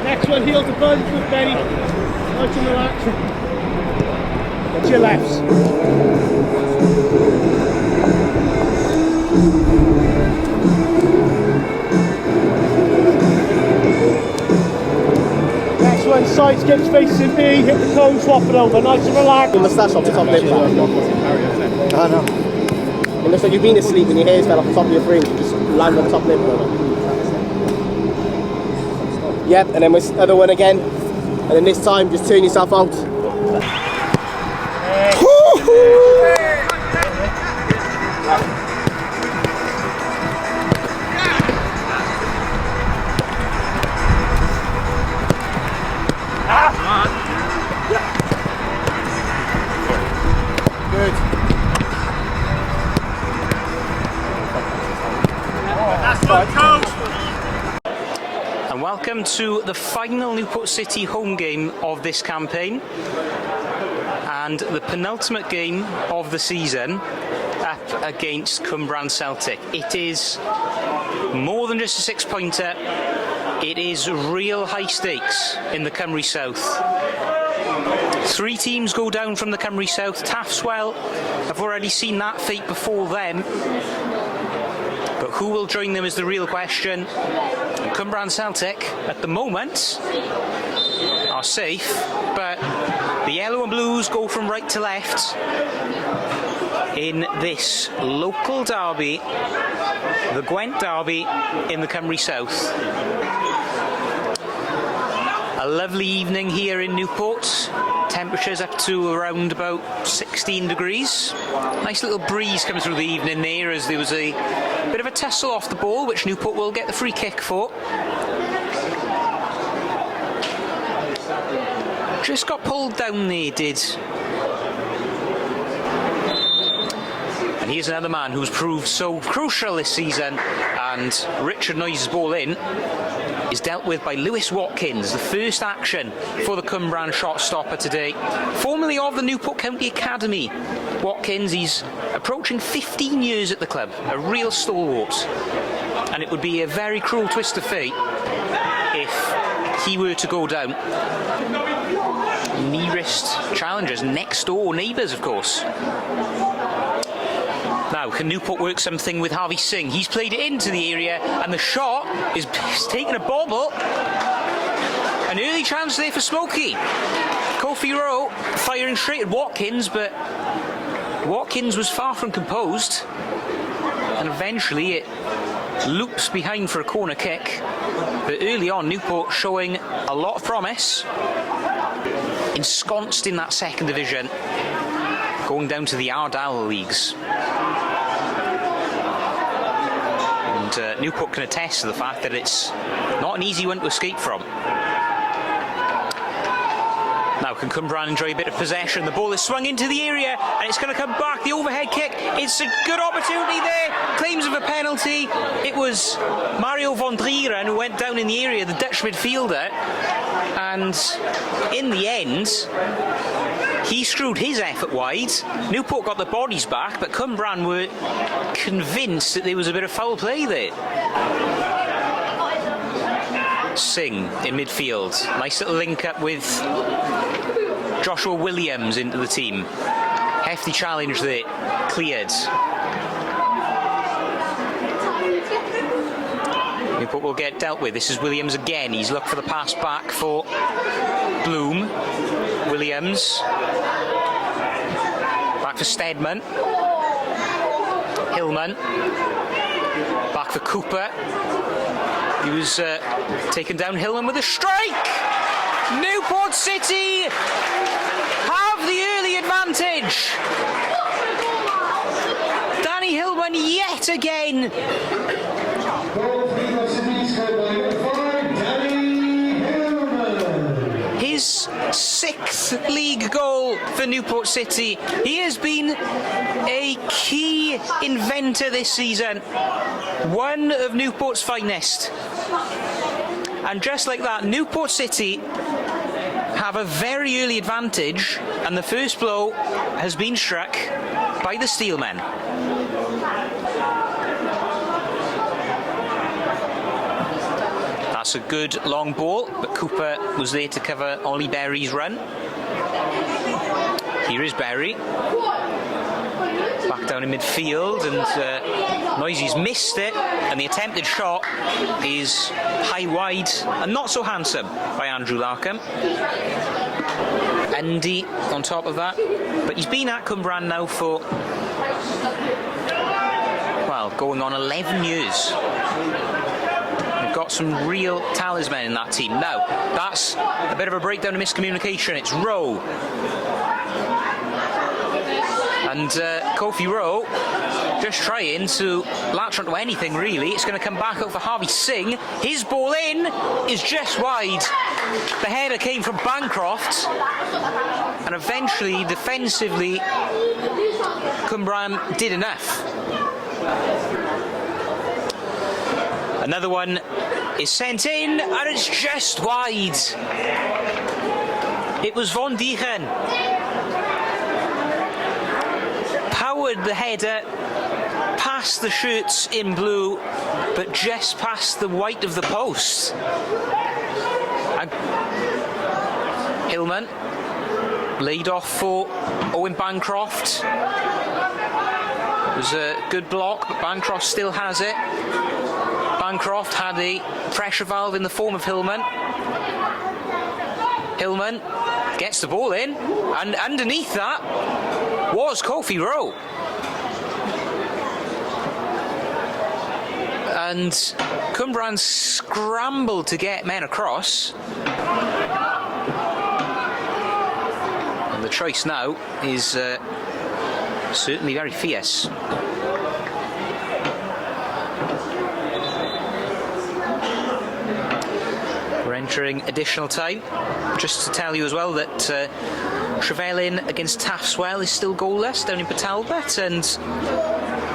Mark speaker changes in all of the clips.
Speaker 1: Next one, heel to bun, foot belly. Nice and relaxed. Get your lefts. Next one, side skips facing B, hit the cone, swap it over. Nice and relaxed.
Speaker 2: Your moustache off the top lip. I know. It looks like you've been asleep and your hair's fell off the top of your fringe. You just land on the top lip. Yep, and then with other one again. And then this time, just turn yourself out. Good.
Speaker 1: That's good, coach.
Speaker 3: And welcome to the final Newport City home game of this campaign and the penultimate game of the season up against Cwmbran Celtic. It is more than just a 6-pointer, it is real high stakes in the Cymru South. 3 teams go down from the Cymru South. Taffswell have already seen that fate before them. But who will join them is the real question. Cwmbran Celtic, at the moment, are safe, but the yellow and blues go from right to left in this local derby, the Gwent derby in the Cymru South. A lovely evening here in Newport. Temperatures up to around about 16 degrees. Nice little breeze coming through the evening there as there was a bit of a tussle off the ball, which Newport will get the free kick for. Just got pulled down there, did. And here's another man who's proved so crucial this season, and Richard Noyes' ball in is dealt with by Lewis Watkins, the first action for the Cwmbran shot stopper today. Formerly of the Newport County Academy, Watkins, he's approaching 15 years at the club, a real stalwart. And it would be a very cruel twist of fate if he were to go down. Nearest challengers, next door neighbours of course. Now, can Newport work something with Harvey Singh? He's played it into the area, and the shot is taking a bobble. An early chance there for Smokey. Kofi Rowe firing straight at Watkins, but Watkins was far from composed. And eventually it loops behind for a corner kick. But early on, Newport showing a lot of promise. Ensconced in that second division, going down to the Ardal leagues. And Newport can attest to the fact that it's not an easy one to escape from. Now can Cwmbran enjoy a bit of possession? The ball is swung into the area and it's going to come back. The overhead kick, it's a good opportunity there. Claims of a penalty. It was Mario van Drieren who went down in the area, the Dutch midfielder. And in the end, he screwed his effort wide. Newport got the bodies back, but Cwmbran were convinced that there was a bit of foul play there. Singh in midfield. Nice little link up with Joshua Williams into the team. Hefty challenge there, cleared. Newport will get dealt with. This is Williams again. He's looked for the pass back for Bloom. Williams. Back for Steedman. Hillman. Back for Cooper. He was taken down. Hillman with a strike! Newport City have the early advantage. Danny Hillman yet again. His his 6th league goal for Newport City. He has been a key inventor this season. One of Newport's finest. And just like that, Newport City have a very early advantage, and the first blow has been struck by the Steelmen. That's a good long ball, but Cooper was there to cover Ollie Berry's run. Here is Berry. Back down in midfield, and Moisey's missed it, and the attempted shot is high wide and not so handsome by Andrew Larkham. Andy on top of that, but he's been at Cwmbran now for, well, going on 11 years. We've got some real talisman in that team. Now, that's a bit of a breakdown of miscommunication. It's Rowe. And Kofi Rowe just trying to latch onto anything, really. It's going to come back out for Harvey Singh. His ball in is just wide. The header came from Bancroft, and eventually, defensively, Cwmbran did enough. Another one is sent in, and it's just wide. It was Von Diegen. Powered the header past the shirts in blue, but just past the white of the post. And Hillman laid off for Owen Bancroft. It was a good block, but Bancroft still has it. Bancroft had a pressure valve in the form of Hillman. Hillman gets the ball in, and underneath that was Kofi Rowe. And Cwmbran scrambled to get men across. And the choice now is certainly very fierce. We're entering additional time. Just to tell you as well that Trevelyan against Taftswell is still goalless down in Petalbert, and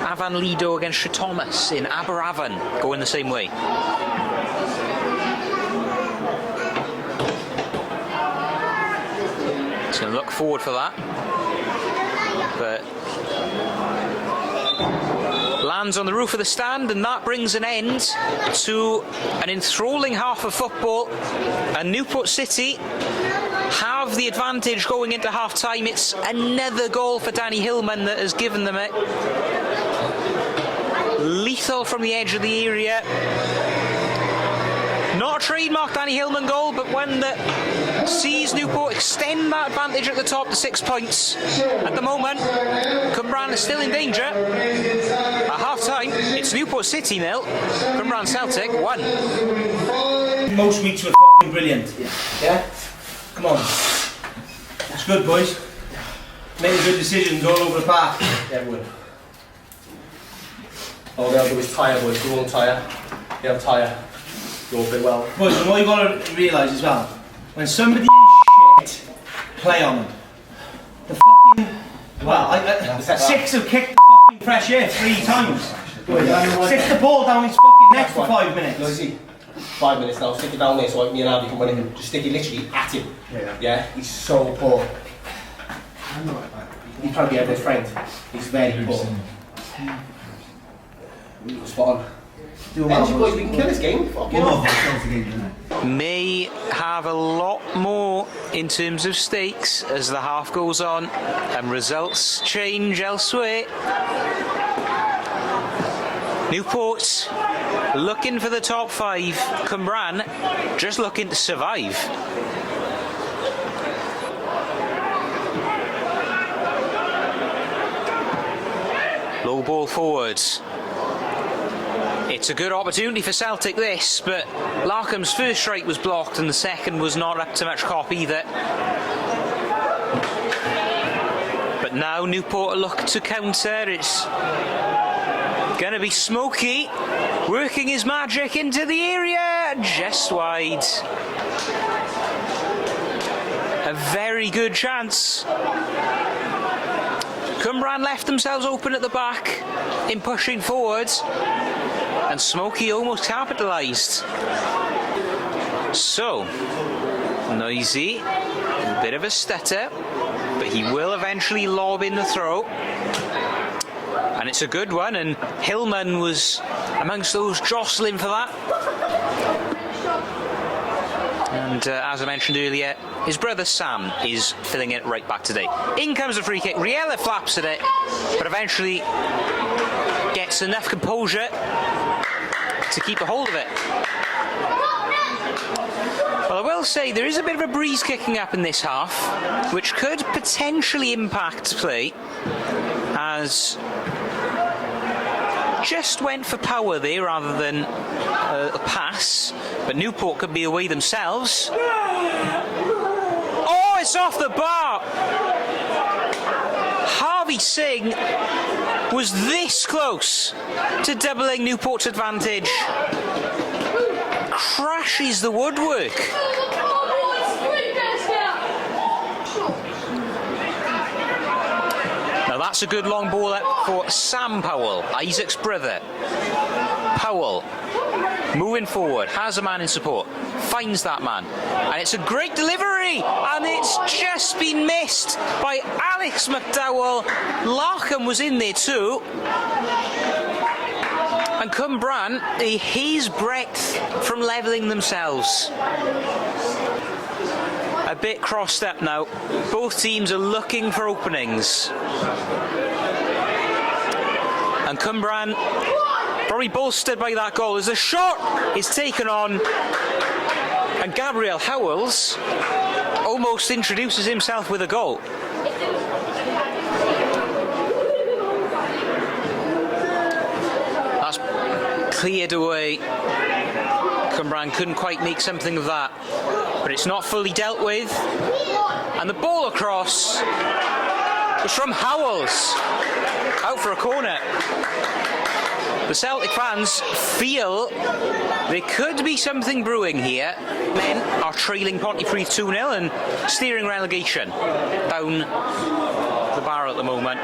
Speaker 3: Avan Lido against Sir Thomas in Aberavon going the same way. It's going to look forward for that, but lands on the roof of the stand, and that brings an end to an enthralling half of football. And Newport City have the advantage going into half-time. It's another goal for Danny Hillman that has given them it. Lethal from the edge of the area. Not a trademark Danny Hillman goal, but one that sees Newport extend that advantage at the top to 6 points. At the moment, Cwmbran is still in danger. At half-time, it's Newport City 0, Cwmbran Celtic 1.
Speaker 4: Most weeks were f***ing brilliant.
Speaker 2: Yeah?
Speaker 4: Come on. It's good, boys. Making good decisions all over the park.
Speaker 2: Everyone. All they'll do is tire, boys. Go on, tire. They'll tire. Go a bit well.
Speaker 4: Boys, and what you've got to realise as well, when somebody is shit, play on them. The fucking... Well, Six have kicked the fucking fresh air 3 times. Sit the ball down his fucking neck for 5 minutes.
Speaker 2: Noisy. 5 minutes now. Stick it down there so me and Abby can win him. Just stick it literally at him. Yeah? He's so poor. He's probably everyone's friend. He's very poor. Spot on. Energy, boys, we can kill this game.
Speaker 3: May have a lot more in terms of stakes as the half goes on and results change elsewhere. Newport looking for the top 5. Cwmbran just looking to survive. Low ball forwards. It's a good opportunity for Celtic this, but Larkham's first strike was blocked and the second was not up to much cop either. But now Newport look to counter. It's going to be Smokey working his magic into the area, just wide. a very good chance. Cwmbran left themselves open at the back in pushing forwards, and Smokey almost capitalised. So, Noisy, a bit of a stutter, but he will eventually lob in the throw. And it's a good one, and Hillman was amongst those jostling for that. And as I mentioned earlier, his brother Sam is filling it right back today. In comes the free kick. Riella flaps at it, but eventually gets enough composure to keep a hold of it. Well, I will say there is a bit of a breeze kicking up in this half, which could potentially impact play, as just went for power there rather than a pass, but Newport could be away themselves. Oh, it's off the bar! Harvey Singh was this close to doubling Newport's advantage. Crashes the woodwork. Now that's a good long ball up for Sam Powell, Isaac's brother. Powell, moving forward, has a man in support, finds that man, and it's a great delivery, and it's just been missed by Alex McDowell. Larkham was in there too. And Cwmbran, a hair's breadth from levelling themselves. A bit crossed up now. Both teams are looking for openings. And Cwmbran, probably bolstered by that goal, as the shot is taken on. And Gabriel Howells almost introduces himself with a goal. That's cleared away. Cwmbran couldn't quite make something of that, but it's not fully dealt with. And the ball across was from Howells, out for a corner. The Celtic fans feel there could be something brewing here. Men are trailing Pontypridd 2-0 and steering relegation down the barrel at the moment.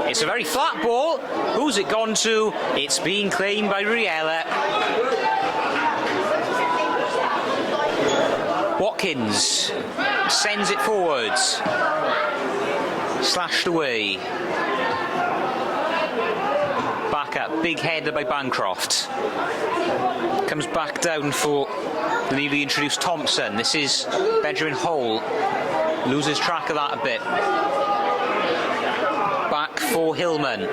Speaker 3: It's a very flat ball. Who's it gone to? It's being claimed by Riella. Watkins sends it forwards. Slashed away. Back up, big header by Bancroft. Comes back down for the newly introduced Thompson. This is Benjamin Hole. Loses track of that a bit. Back for Hillman.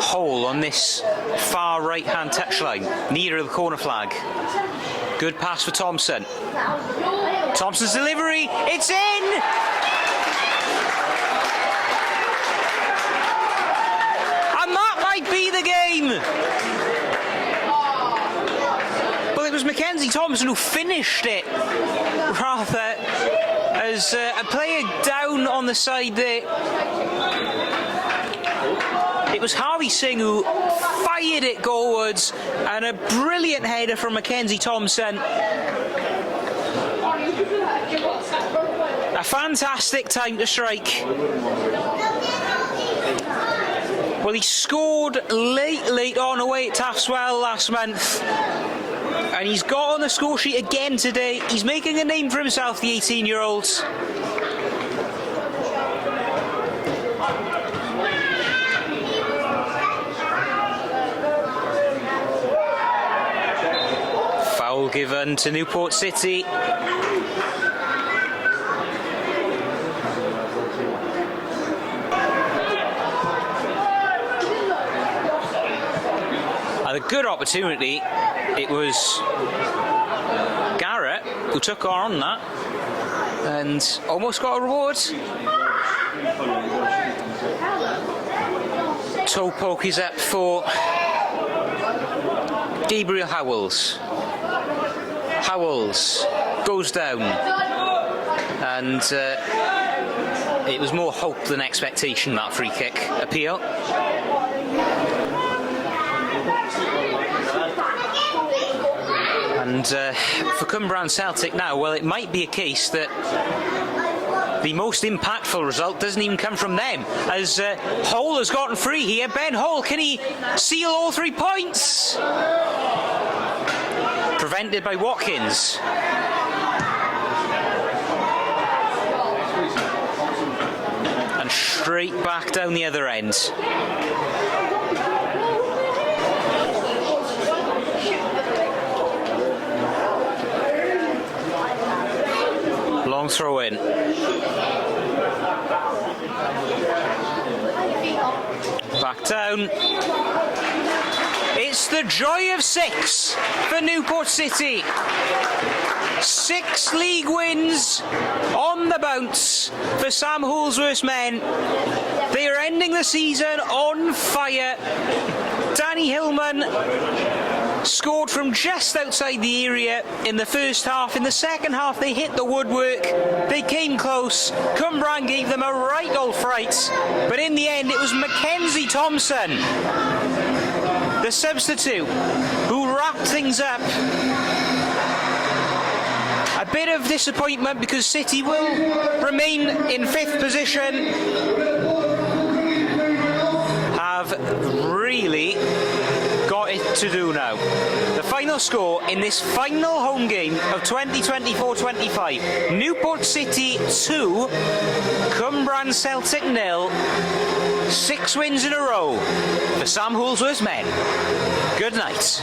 Speaker 3: Hole on this far right hand touchline, near the corner flag. Good pass for Thompson. Thompson's delivery, it's in! Be the game. Well, it was Mackenzie Thompson who finished it, rather, as a player down on the side there. It was Harvey Singh who fired it goalwards, and a brilliant header from Mackenzie Thompson. A fantastic time to strike. Well, he scored late on away at Taftswell last month, and he's got on the score sheet again today. He's making a name for himself, the 18-year-old. Foul given to Newport City. A good opportunity. It was Garrett who took on that and almost got a reward. Toe poke is up for Gabriel Howells. Howells goes down, and it was more hope than expectation, that free kick appeal. And And for Cwmbran Celtic now, well, it might be a case that the most impactful result doesn't even come from them, as Hole has gotten free here. Ben Hole, can he seal all 3 points? Prevented by Watkins. And straight back down the other end. Long throw in. Back down. It's the joy of 6 for Newport City. 6 league wins on the bounce for Sam Holsworth's men. They are ending the season on fire. Danny Hillman scored from just outside the area in the first half. In the second half, they hit the woodwork. They came close. Cwmbran gave them a right old fright. But in the end, it was Mackenzie Thompson, the substitute, who wrapped things up. A bit of disappointment because City will remain in 5th position. Have really got it to do now. The final score in this final home game of 2024-25, Newport City 2, Cwmbran Celtic 0. 6 wins in a row for Sam Holsworth's men. Good night.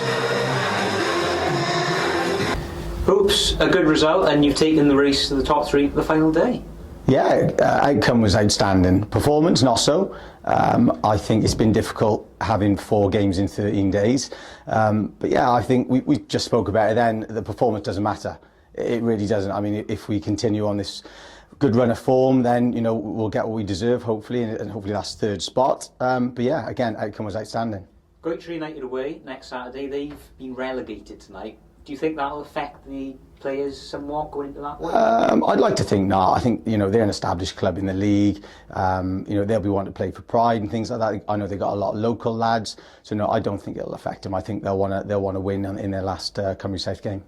Speaker 3: Hoops, a good result, and you've taken the race to the top 3 for the final day.
Speaker 5: Yeah, outcome was outstanding. Performance, not so. I think it's been difficult having 4 games in 13 days. But yeah, I think we just spoke about it then. The performance doesn't matter. It really doesn't. I mean, if we continue on this good run of form, then, you know, we'll get what we deserve, hopefully, and hopefully that's 3rd spot. But yeah, again, outcome was outstanding.
Speaker 3: Great United away next Saturday. They've been relegated tonight. Do you think that'll affect the players somewhat going into that one?
Speaker 5: I'd like to think not. I think, you know, they're an established club in the league. You know, they'll be wanting to play for pride and things like that. I know they've got a lot of local lads, so no, I don't think it'll affect them. I think they'll want to win in their last Cymru South game.